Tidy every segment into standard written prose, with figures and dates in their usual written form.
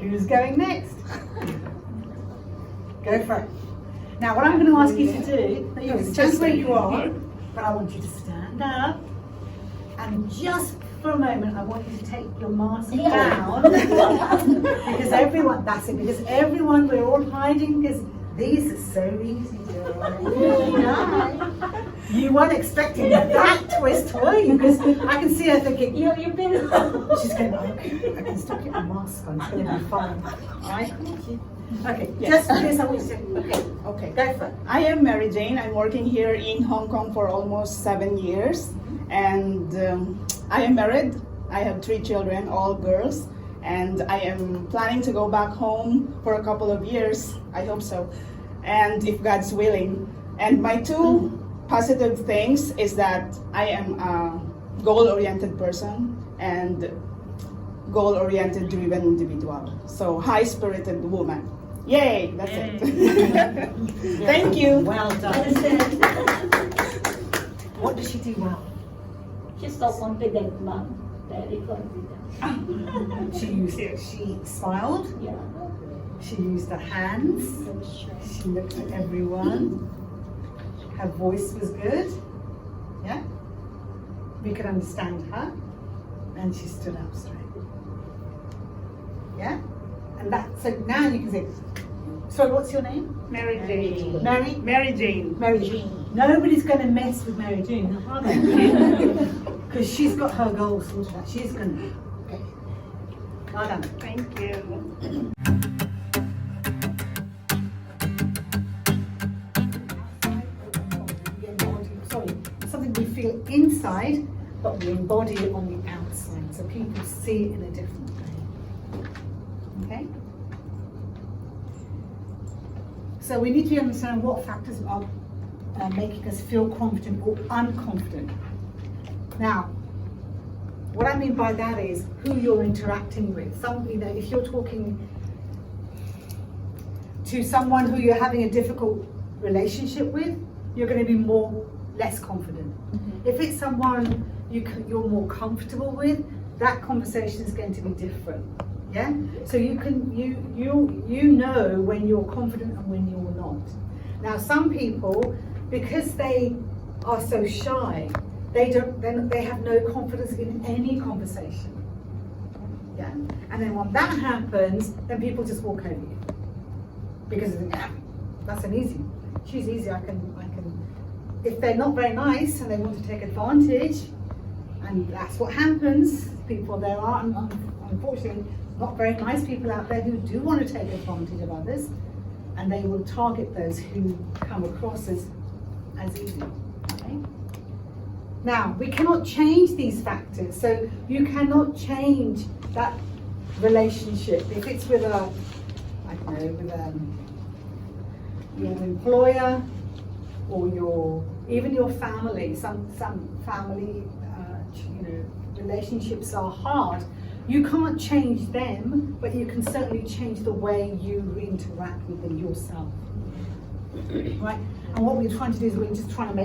Who's going next? Go for it. Now, what I'm going to ask you to do, you can stand where you are, but I want you to stand up. And just for a moment, I want you to take your mask down. Because everyone, that's it, because everyone, we're all hiding, because these are so easy to You weren't expecting that twist, were you? Because I can see her thinking, you've been. She's going, okay, I can still keep my mask on, it's going to be fine. Alright? Okay, just for this, I want you to okay, go for it. I am Mary Jane. I'm working here in Hong Kong for almost 7 years. And I am married. I have 3 children, all girls. And I am planning to go back home for a couple of years. I hope so. And if God's willing. And my 2 positive things is that I am a goal-oriented person and goal-oriented driven individual. So high-spirited woman. Yay! That's it. Thank you. Well done. What does she do well? She's so confident, Mom. Very confident. She smiled. Yeah. She used her hands. She looked at everyone. Her voice was good. Yeah. We could understand her. And she stood up straight. Yeah. And so now you can say, sorry, what's your name? Mary Jane. Mary? Mary Jane. Mary Jane. Nobody's going to mess with Mary Jane, are they? Because she's got her goals sorted out. She's going to. Okay. Well done. Thank you. Sorry, something we feel inside, but we embody it on the outside. So people see it in a different way. Okay? So we need to understand what factors are making us feel confident or unconfident. Now, what I mean by that is who you're interacting with. If you're talking to someone who you're having a difficult relationship with, you're going to be less confident. Mm-hmm. If it's someone you're more comfortable with, that conversation is going to be different. Yeah. So you know when you're confident and when you're not. Now, some people, because they are so shy, they have no confidence in any conversation. Yeah. And then when that happens, then people just walk over you because that's an easy. She's easy. I can. If they're not very nice and they want to take advantage, and that's what happens. There are unfortunately not very nice people out there who do want to take advantage of others, and they will target those who come across as easy. Okay? Now, we cannot change these factors, so you cannot change that relationship. If it's with your employer or even your family, some family relationships are hard. You can't change them, but you can certainly change the way you interact with them yourself. Right? And what we're trying to do is we're just trying to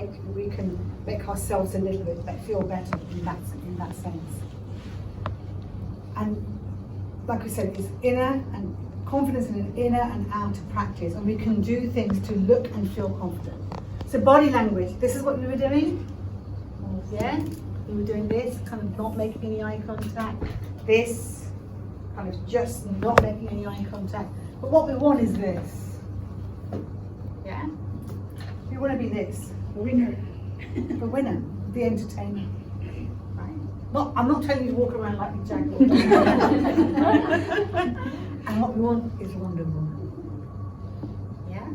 make ourselves a little bit feel better in that sense. And like we said, it's inner and confidence in an inner and outer practice, and we can do things to look and feel confident. So body language, this is what we were doing. Yeah? We were doing this, kind of not making any eye contact. This, kind of just not making any eye contact. But what we want is this. Yeah? We want to be this. The winner. The winner. The entertainer. Right? I'm not telling you to walk around like a jaguar. And what we want is Wonder Woman. Yeah?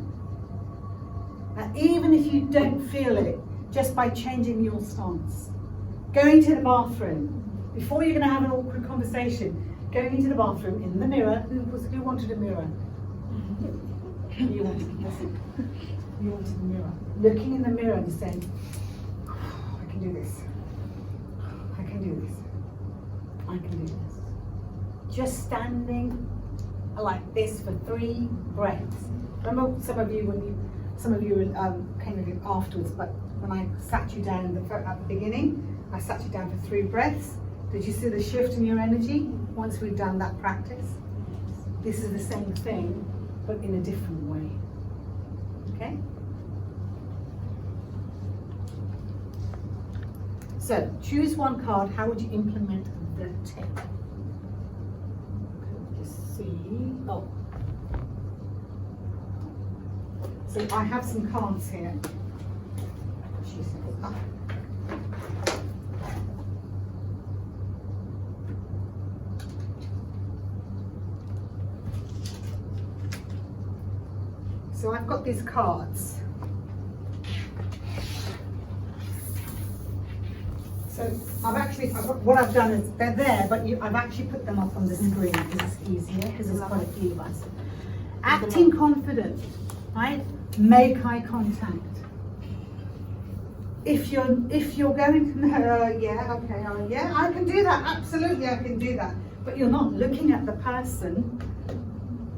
Now, even if you don't feel it, just by changing your stance, going to the bathroom, before you're going to have an awkward conversation, going into the bathroom in the mirror. Who wanted a mirror? You wanted the mirror. Looking in the mirror and saying, I can do this. I can do this. I can do this. Just standing like this for 3 breaths. Remember some of you came in afterwards, but when I sat you down at the beginning, I sat you down for 3 breaths. Did you see the shift in your energy once we've done that practice? this is the same thing, but in a different way. Okay? So, choose one card. How would you implement the tip? Just see. Oh. So I have some cards here. So I've got these cards. So what I've done is they're there, but I've actually put them up on the screen because it's easier, because there's quite a few of us. Acting confident, right? Make eye contact. If you're going to yeah, okay, yeah, I can do that. Absolutely, I can do that. But you're not looking at the person.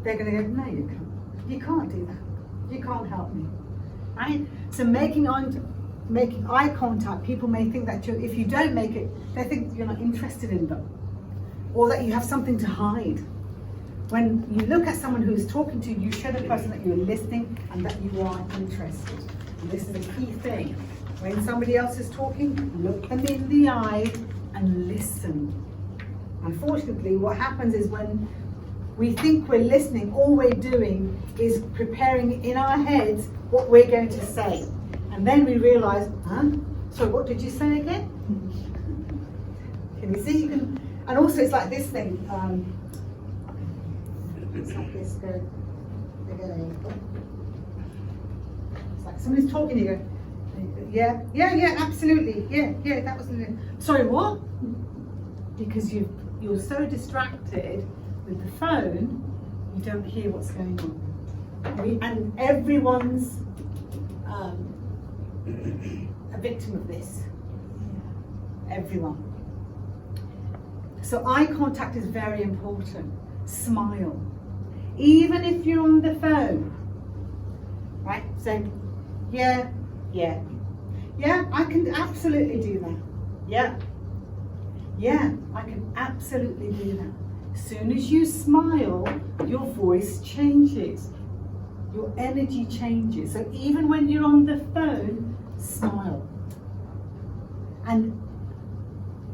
They're going to go, no, you can't. You can't do that. You can't help me, right? So making eye contact, people may think that if you don't make it, they think you're not interested in them, or that you have something to hide. When you look at someone who is talking to you, you show the person that you're listening and that you are interested. And this is a key thing. When somebody else is talking, look them in the eye and listen. Unfortunately, what happens is when we think we're listening, all we're doing is preparing in our heads what we're going to say. And then we realize, so what did you say again? Can you see? And also it's like this thing. It's like this, it's like somebody's talking, you go, yeah, absolutely, yeah, that was, sorry, what? Because you're so distracted with the phone, you don't hear what's going on. And everyone's a victim of this. Everyone. So eye contact is very important. Smile. Even if you're on the phone. Right? So, yeah, I can absolutely do that. Yeah, I can absolutely do that. As soon as you smile, your voice changes. Your energy changes. So even when you're on the phone, smile. And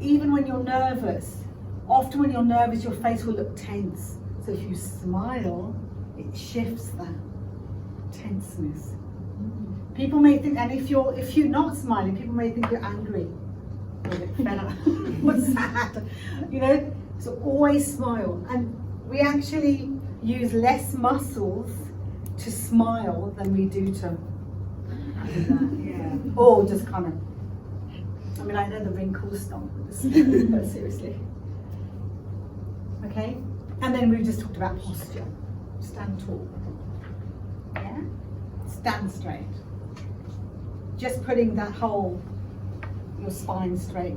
even when you're nervous, often when you're nervous, your face will look tense. So if you smile, it shifts that tenseness. People may think, and if you're not smiling, people may think you're angry, or a bit fed up, or sad. So always smile. And we actually use less muscles to smile than we do to or just kind of, I know the wrinkles stop with the smile, but seriously. Okay? And then we just talked about posture. Stand tall. Yeah? Stand straight. Just putting that your spine straight.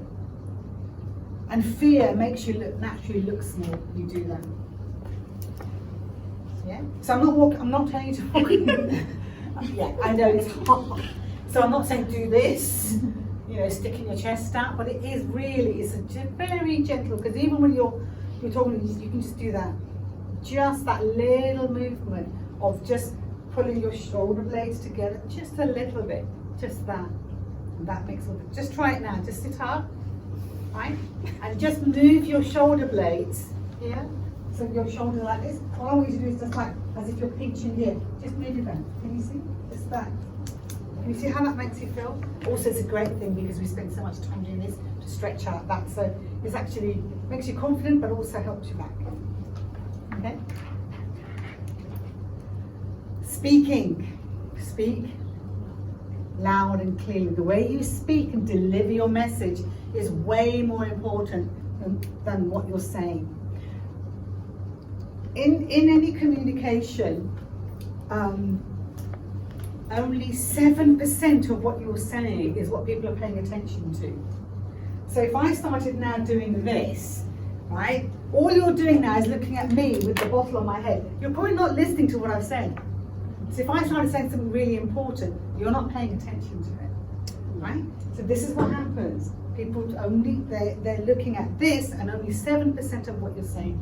And fear makes you naturally look small. You do that. Yeah. So I'm not telling you to walk. Yeah, I know it's hard. So I'm not saying do this, sticking your chest out, but it is really, it's a very gentle, because even when you're talking, you can just do that. Just that little movement of just pulling your shoulder blades together, just a little bit, just that. And that makes all the, just try it now, just sit up, right? And just move your shoulder blades, yeah? So your shoulder like this. All I want you to do is just like, as if you're pinching here. Just move it back. Can you see? Just that. Can you see how that makes you feel? Also, it's a great thing because we spend so much time doing this to stretch out that. So it's actually makes you confident, but also helps you back. Okay? Speaking. Speak loud and clearly. The way you speak and deliver your message is way more important than what you're saying. In any communication, only 7% of what you're saying is what people are paying attention to. So if I started now doing this, right, all you're doing now is looking at me with the bottle on my head. You're probably not listening to what I've said. So if I started saying something really important, you're not paying attention to it, right? So this is what happens. People they're looking at this and only 7% of what you're saying.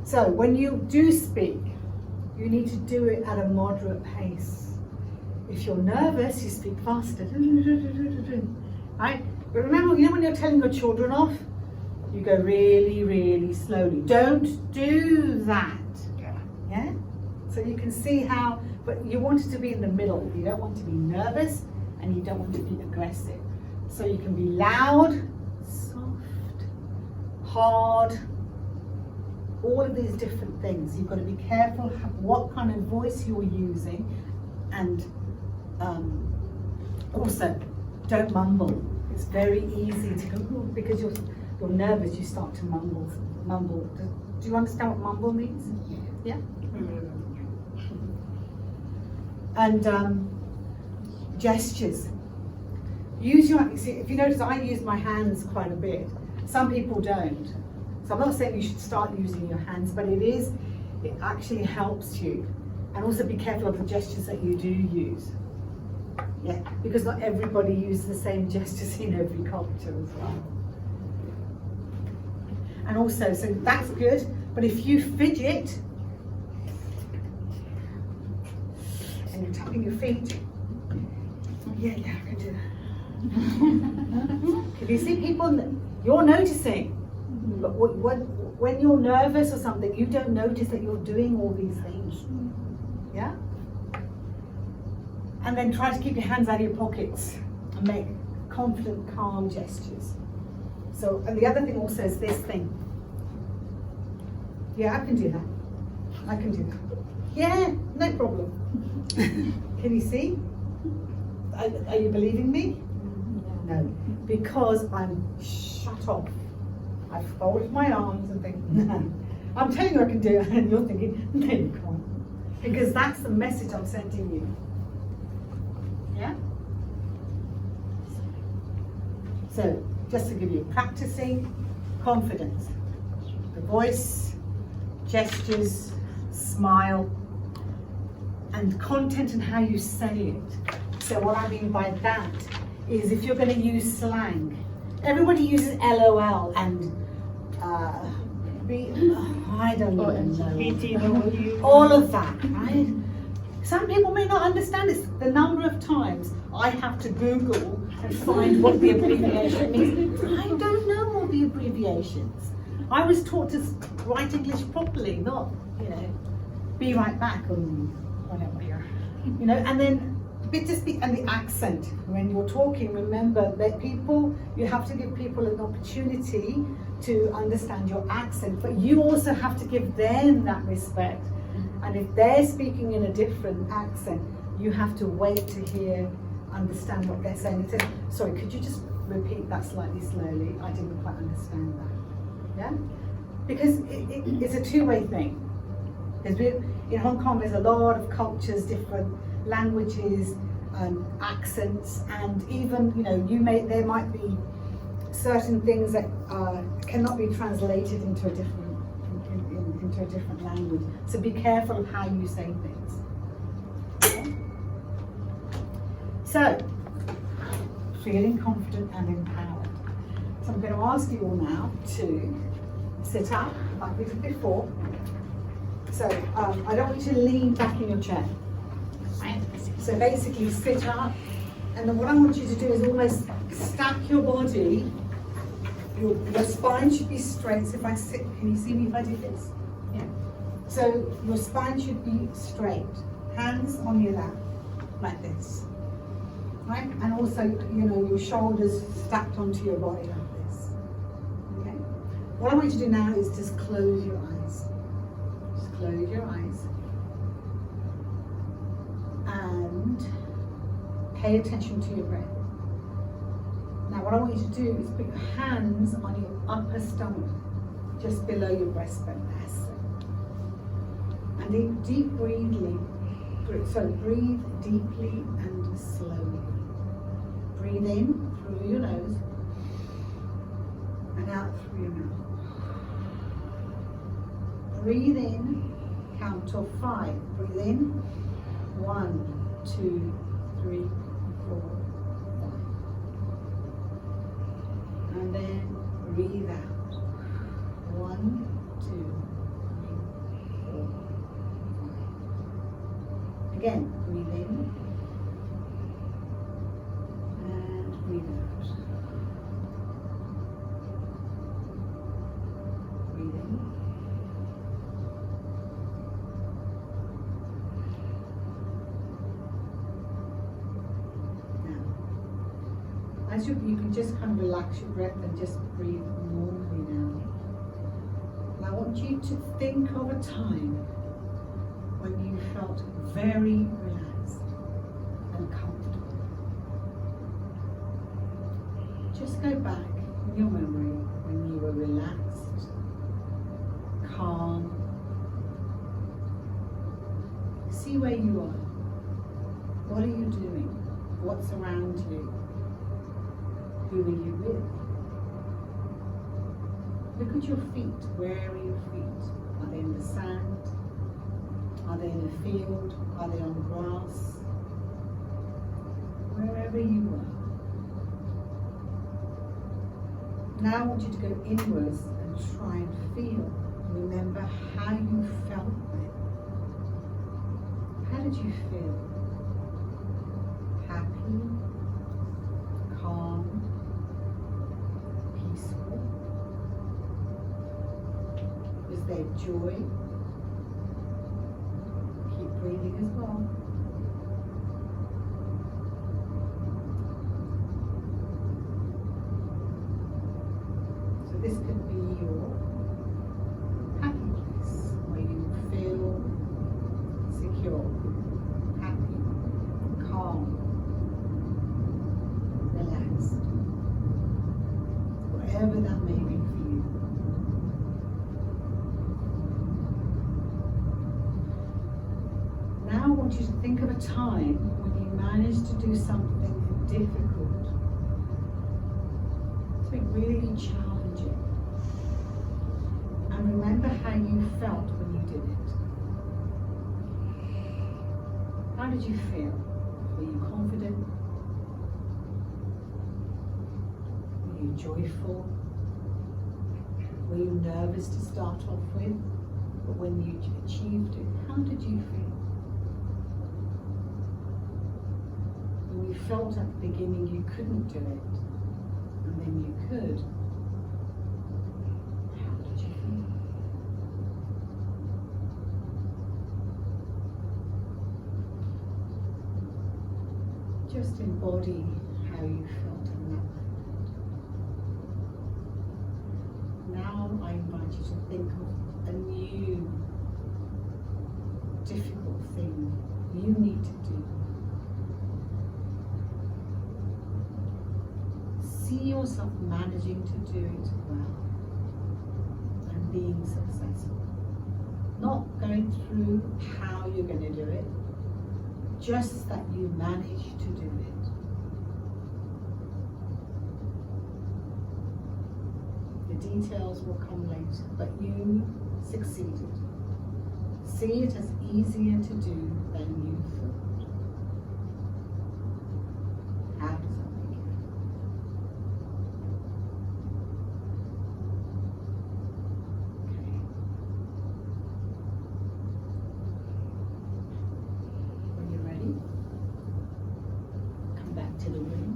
So when you do speak, you need to do it at a moderate pace. If you're nervous, you speak faster. Right? But remember, you know when you're telling your children off, you go really, really slowly. Don't do that. Yeah? So you can see how, but you want it to be in the middle. You don't want to be nervous and you don't want to be aggressive. So you can be loud, soft, hard, all of these different things. You've got to be careful what kind of voice you're using, and also don't mumble. It's very easy to go, because you're nervous, you start to mumble. Do you understand what mumble means? Yeah? And gestures. Use your, see, if you notice, I use my hands quite a bit. Some people don't. So I'm not saying you should start using your hands, but it actually helps you. And also be careful of the gestures that you do use. Yeah, because not everybody uses the same gestures in every culture as well. And also, so that's good, but if you fidget, and you're tapping your feet, yeah, I can do that. Can you see people, you're noticing, but when you're nervous or something, you don't notice that you're doing all these things. Yeah? And then try to keep your hands out of your pockets and make confident, calm gestures. So, and the other thing also is this thing. Yeah, I can do that. I can do that. Yeah, no problem. Can you see? Are you believing me? No, because I'm shut off. I've folded my arms and think, no. I'm telling you I can do it, and you're thinking, no, you can't. Because that's the message I'm sending you. Yeah? So, just to give you practicing confidence, the voice, gestures, smile, and content and how you say it. So what I mean by that is if you're going to use slang, everybody uses LOL and I don't even know. All of that, right? Some people may not understand this. The number of times I have to Google and find what the abbreviation means. I don't know all the abbreviations. I was taught to write English properly, not, be right back or whatever. And then and the accent. When you're talking, remember that you have to give people an opportunity to understand your accent, but you also have to give them that respect. And if they're speaking in a different accent, you have to wait to understand what they're saying. It says, sorry, could you just repeat that slightly slowly? I didn't quite understand that. Yeah? Because it's a two-way thing. Because in Hong Kong, there's a lot of cultures, different languages, accents, and even, there might be certain things that cannot be translated into a different language. So be careful of how you say things. Okay? So, feeling confident and empowered. So I'm going to ask you all now to sit up like we did before. So I don't want you to lean back in your chair. So basically sit up, and then what I want you to do is almost stack your body. Your spine should be straight. So if I sit, can you see me if I do this? Yeah. So your spine should be straight. Hands on your lap, like this. Right? And also, your shoulders stacked onto your body like this. Okay? What I want you to do now is just close your eyes. Just close your eyes. And pay attention to your breath. Now what I want you to do is put your hands on your upper stomach, just below your breastbone. That's it. And deep breathing. So breathe deeply and slowly. Breathe in through your nose and out through your mouth. Breathe in, count to 5. Breathe in. 1, 2, 3, 4, 5. And then breathe out. 1, 2, 3, Again, breathe in and breathe out. Breathe in. Now, as you can just kind of relax your breath and just breathe normally now. And I want you to think of a time when you felt very relaxed and comfortable. Just go back in your memory when you were relaxed, calm. See where you are. What are you doing? What's around you? Who are you with? Look at your feet. Where are your feet? Are they in the sand? Are they in a field? Are they on grass? Wherever you are. Now I want you to go inwards and try and feel. Remember how you felt then. How did you feel? Happy? Calm? Peaceful? Was there joy? Breathing as well. So this could be your happy place where you feel secure, happy, calm, relaxed. Whatever that may be for you. Now I want you to think of a time when you managed to do something difficult. Something really challenging. And remember how you felt when you did it. How did you feel? Were you confident? Were you joyful? Were you nervous to start off with? But when you achieved it, how did you feel? You felt at the beginning you couldn't do it, and then you could. How did you feel? Just embody how you felt in that moment. Now I invite you to think of a new, difficult thing you need to do. See yourself managing to do it well and being successful. Not going through how you're going to do it, just that you managed to do it. The details will come later, but you succeeded. See it as easier to do than you thought. How does that make you feel? To the room.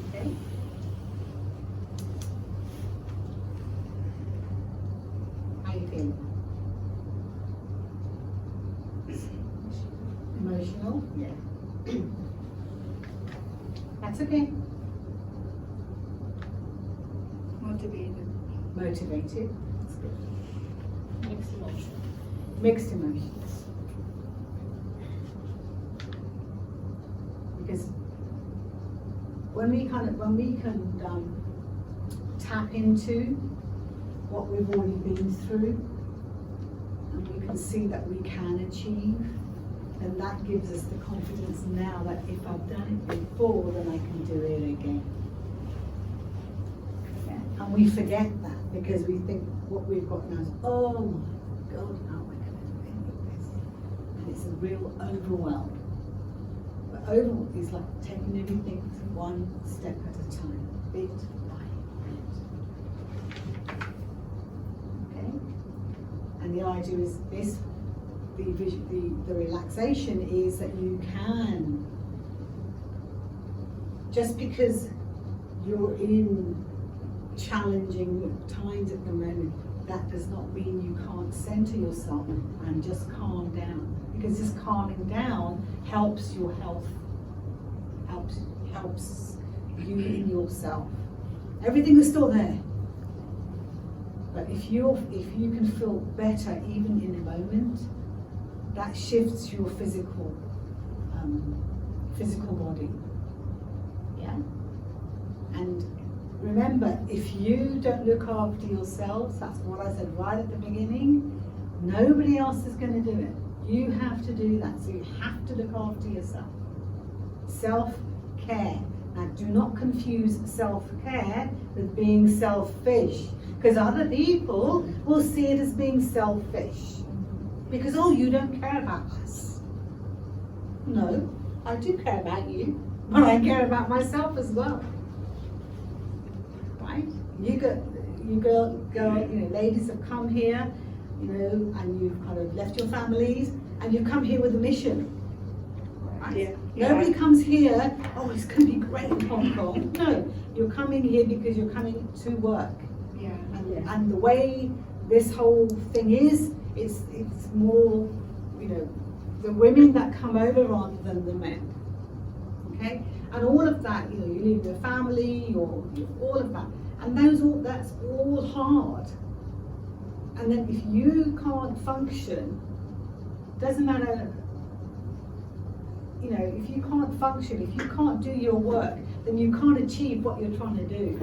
Okay. How you feeling? Emotional? Yeah. That's okay. Motivated. Motivated. That's good. Mixed emotion. Mixed emotions. Because when we can tap into what we've already been through, and we can see that we can achieve, then that gives us the confidence now that if I've done it before, then I can do it again. Yeah. And we forget that because we think what we've got now is, oh my God, how am I going to do any of this? And it's a real overwhelm. But overwhelm is like taking everything one step at a time, bit by bit. Okay? the idea is this, the relaxation is that you can, just because you're in challenging times at the moment, that does not mean you can't center yourself and just calm down, because just calming down helps your health, helps you in yourself. Everything is still there, but if you can feel better even in a moment, that shifts your physical body. Yeah. And remember, if you don't look after yourselves, that's what I said right at the beginning, nobody else is going to do it. You have to do that. So you have to look after yourself. Self-care. Now, do not confuse self-care with being selfish, because other people will see it as being selfish. Because, oh, you don't care about us. No, I do care about you, but I care about myself as well. Right? Ladies have come here, and you've kind of left your families, and you've come here with a mission. Right? Yeah. Nobody comes here, oh, it's going to be great in Hong Kong. No, you're coming here because you're coming to work. Yeah. And the way this whole thing is, it's more, the women that come over rather than the men. Okay? And all of that, you leave your family, all of that. And that's all hard. And then if you can't function, doesn't matter, if you can't function, if you can't do your work, then you can't achieve what you're trying to do.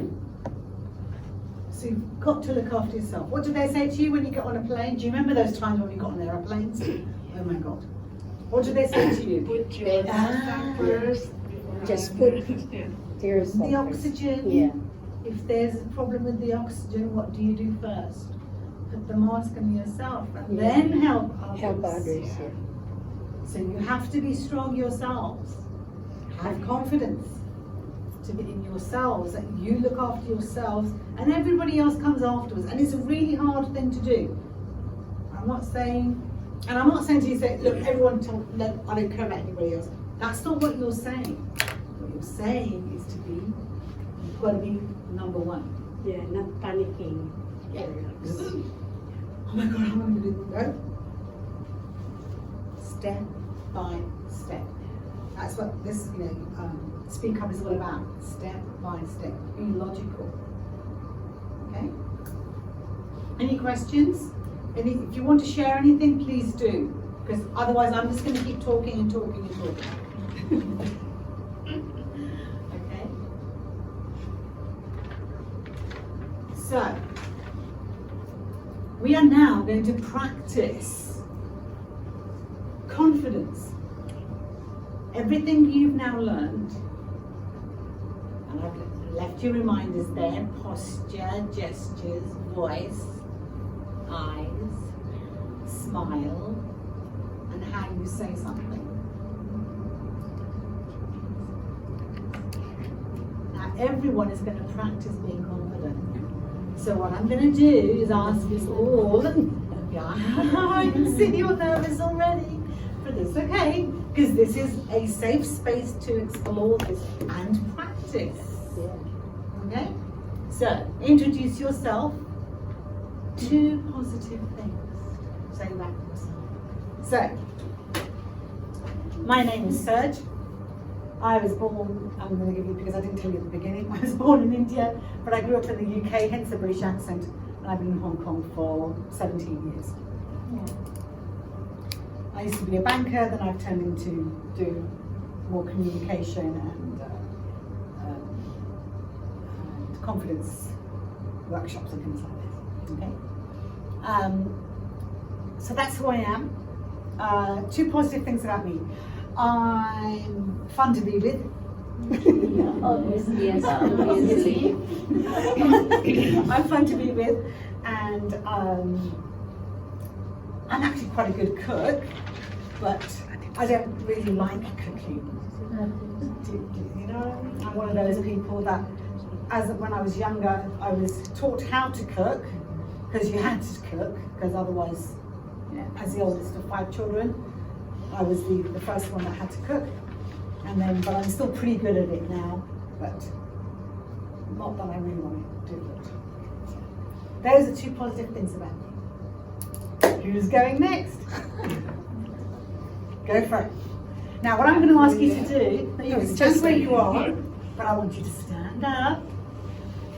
So you've got to look after yourself. What do they say to you when you get on a plane? Do you remember those times when we got on airplanes? Oh my God. What do they say to you? Put your mask first. Just put the oxygen. Yeah. If there's a problem with the oxygen, what do you do first? Put the mask on yourself and then help others. Help others, yeah. So you have to be strong yourselves. Have confidence to be in yourselves, that you look after yourselves and everybody else comes afterwards. And it's a really hard thing to do. I'm not saying to you, say, look, everyone no, I don't care about anybody else. That's not what you're saying. What you're saying is you've got to be number one. Yeah, not panicking. Yeah. Oh my God, how am I going to do that? No. Step by step. That's what this, Speak Up is all about. Step by step. Be logical. Okay? Any questions? If you want to share anything, please do. Because otherwise I'm just going to keep talking and talking and talking. Okay? So, we are now going to practice confidence. Everything you've now learned, and I've left you reminders there: posture, gestures, voice, eyes, smile, and how you say something. Now everyone is going to practice being confident. So what I'm going to do is ask you all, I can see you're nervous already, but it's okay, because this is a safe space to explore this and practice. Okay? So, introduce yourself. 2 positive things. Say that to yourself. So, my name is Serge. I was born, I'm going to give you, because I didn't tell you at the beginning, I was born in India, but I grew up in the UK, hence the British accent, and I've been in Hong Kong for 17 years. I used to be a banker, then I've turned into do more communication and confidence workshops and things like this. Okay. So that's who I am. 2 positive things about me. I'm fun to be with. Obviously, yes, obviously. I'm fun to be with, and I'm actually quite a good cook, but I don't really like cooking. You know, I'm one of those people that, when I was younger, I was taught how to cook, because you had to cook, because otherwise as the oldest of 5 children, I was the first one that had to cook. But I'm still pretty good at it now, but not that I really want to do it. Those are 2 positive things about me. Who's going next? Go for it. Now, what I'm going to ask you to do, you can stand where you are, but I want you to stand up,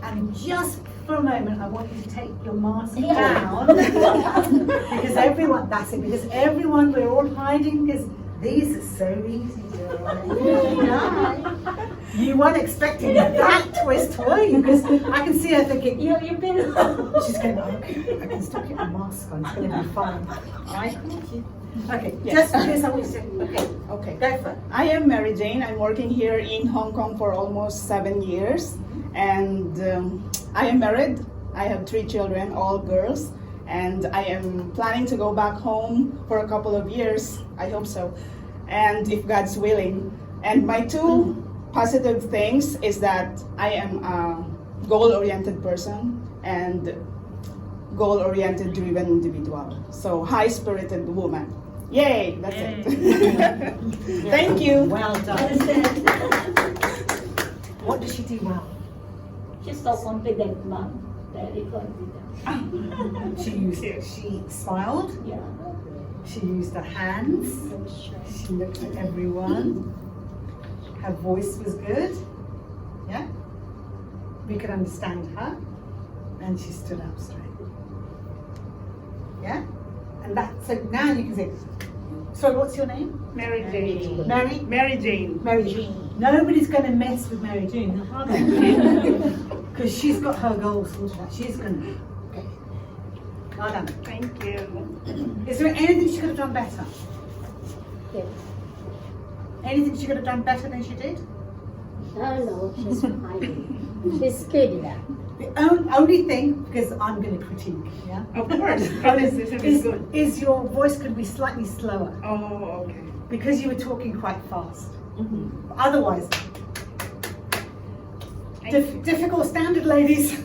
and just for a moment, I want you to take your mask down, because everyone, we're all hiding, because these are so easy to You weren't expecting that twist, were you? Because I can see her thinking, You've been. she's going, okay, I can still keep my mask on, it's going to be fine. I caught you. Okay, Yes. just for this, I want you to Okay. go for it. I am Mary Jane. I'm working here in Hong Kong for almost 7 years, and I am married. I have 3 children, all girls, and I am planning to go back home for a couple of years. I hope so, and if God's willing. And my 2 positive things is that I am a goal-oriented person and goal-oriented driven individual. So high-spirited woman. Yay! That's it. Thank you. Well done. What does she do well? She's so confident, mom. Very confident. She smiled, Yeah. she used her hands, she looked at everyone, her voice was good, yeah? We could understand her, and she stood up straight. Yeah? And so now you can say, sorry, what's your name? Mary Jane. Mary? Mary Jane. Mary Jane. Nobody's going to mess with Mary Jane, are they? Because she's got her goals sorted out. She's going to. Okay. Well done. Thank you. Is there anything she could have done better? Yes. Anything she could have done better than she did? No, she's hiding. She's good now. The only thing, because I'm going to critique, yeah? Of course. Criticism is good. Is your voice could be slightly slower Oh, okay. because you were talking quite fast. Otherwise, difficult standard, ladies.